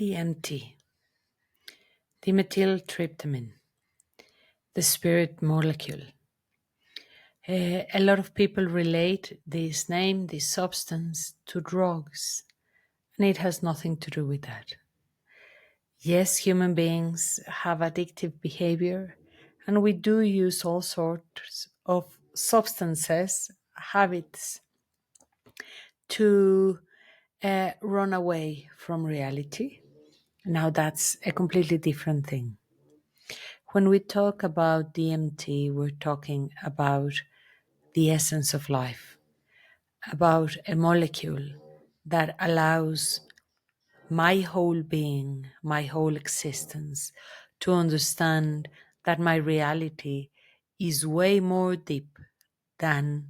DMT, dimethyltryptamine, the spirit molecule. A lot of people relate this name, this substance, to drugs, and it has nothing to do with that. Yes, human beings have addictive behavior, and we do use all sorts of substances, habits, to run away from reality. Now, that's a completely different thing. When we talk about DMT, we're talking about the essence of life, about a molecule that allows my whole being, my whole existence, to understand that my reality is way more deep than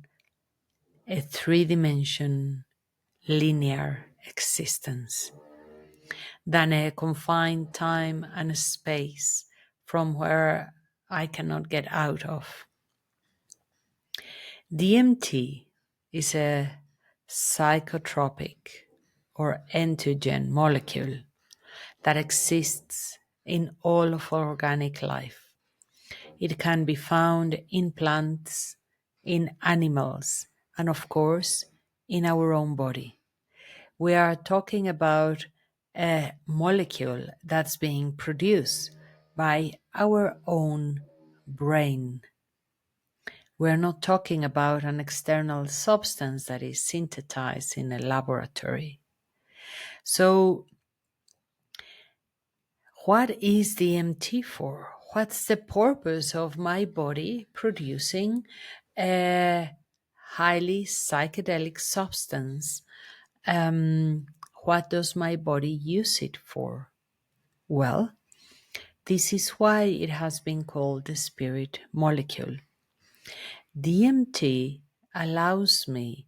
a three-dimension linear existence, than a confined time and space from where I cannot get out of. DMT is a psychotropic or entheogen molecule that exists in all of organic life. It can be found in plants, in animals, and of course, in our own body. We are talking about a molecule that's being produced by our own brain. We're not talking about an external substance that is synthesized in a laboratory. So, what is DMT for? What's the purpose of my body producing a highly psychedelic substance? What does my body use it for? Well, this is why it has been called the spirit molecule. DMT allows me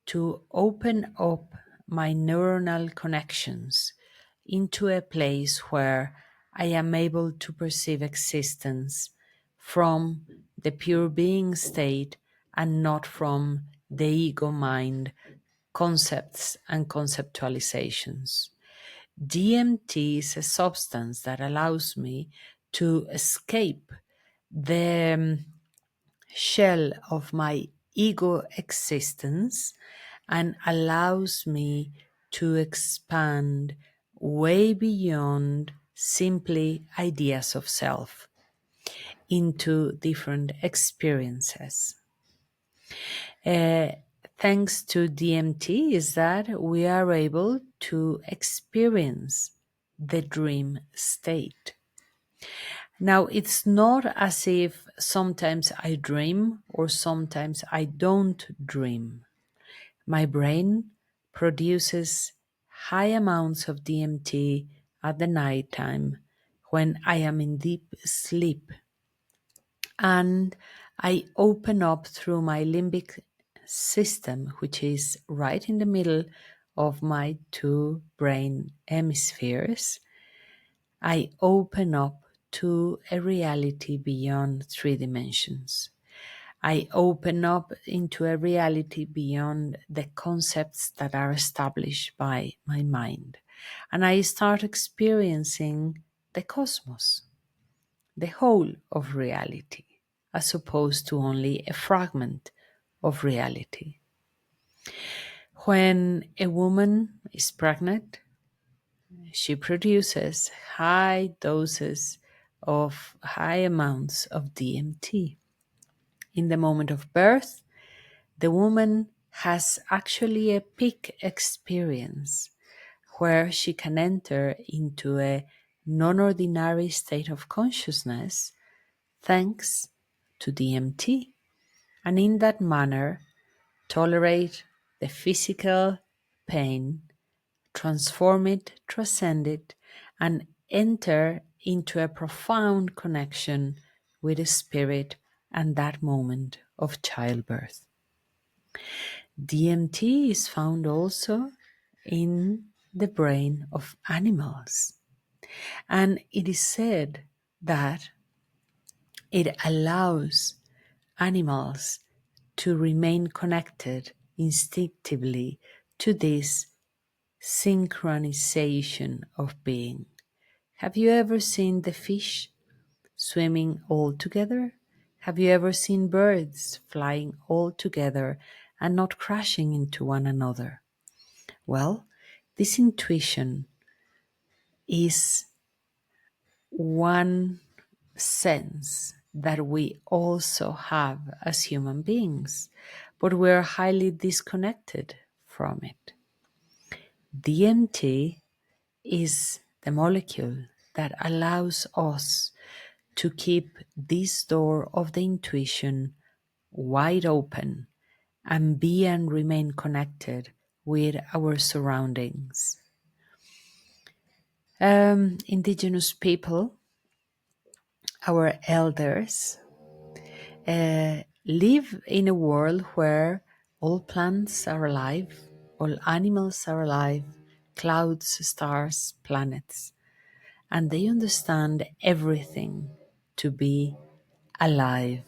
to open up my neuronal connections into a place where I am able to perceive existence from the pure being state and not from the ego mind concepts and conceptualizations. DMT is a substance that allows me to escape the shell of my ego existence and allows me to expand way beyond simply ideas of self into different experiences. Thanks to DMT is that we are able to experience the dream state. Now, it's not as if sometimes I dream or sometimes I don't dream. My brain produces high amounts of DMT at the nighttime when I am in deep sleep. And I open up through my limbic system, which is right in the middle of my two brain hemispheres. I open up to a reality beyond three dimensions. I open up into a reality beyond the concepts that are established by my mind. And I start experiencing the cosmos, the whole of reality, as opposed to only a fragment of reality. When a woman is pregnant, she produces high doses of high amounts of DMT. In the moment of birth, the woman has actually a peak experience where she can enter into a non-ordinary state of consciousness thanks to DMT, and in that manner tolerate the physical pain, transform it, transcend it, and enter into a profound connection with the spirit and that moment of childbirth. DMT is found also in the brain of animals, and it is said that it allows animals to remain connected instinctively to this synchronization of being. Have you ever seen the fish swimming all together? Have you ever seen birds flying all together and not crashing into one another? Well, this intuition is one sense that we also have as human beings, but we're highly disconnected from it. DMT is the molecule that allows us to keep this door of the intuition wide open and be and remain connected with our surroundings. Indigenous people, our elders, live in a world where all plants are alive, all animals are alive, clouds, stars, planets, and they understand everything to be alive.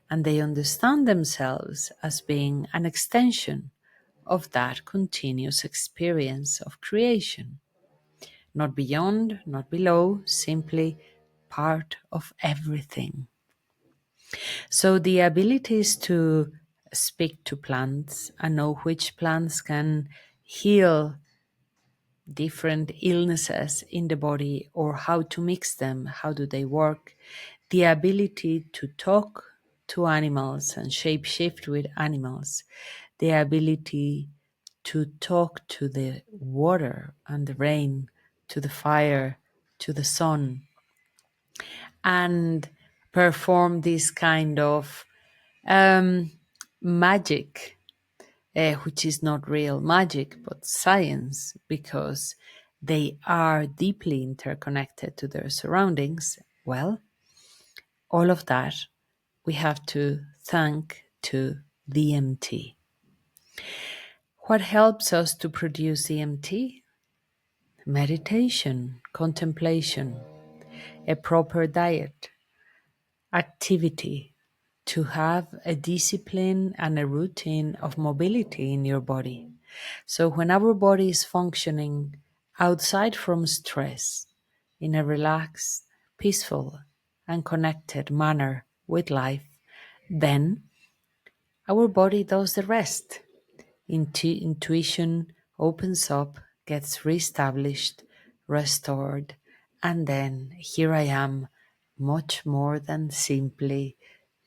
And they understand themselves as being an extension of that continuous experience of creation. Not beyond, not below, simply part of everything. So the ability is to speak to plants and know which plants can heal different illnesses in the body or how to mix them, how do they work. The ability to talk to animals and shapeshift with animals. The ability to talk to the water and the rain, to the fire, to the sun, and perform this kind of magic, which is not real magic but science, because they are deeply interconnected to their surroundings. Well, all of that we have to thank to DMT. What helps us to produce DMT? Meditation, contemplation, a proper diet, activity, to have a discipline and a routine of mobility in your body. So when our body is functioning outside from stress, in a relaxed, peaceful, and connected manner with life, then our body does the rest. Intuition opens up, gets reestablished, restored, and then here I am, much more than simply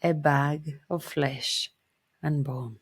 a bag of flesh and bone.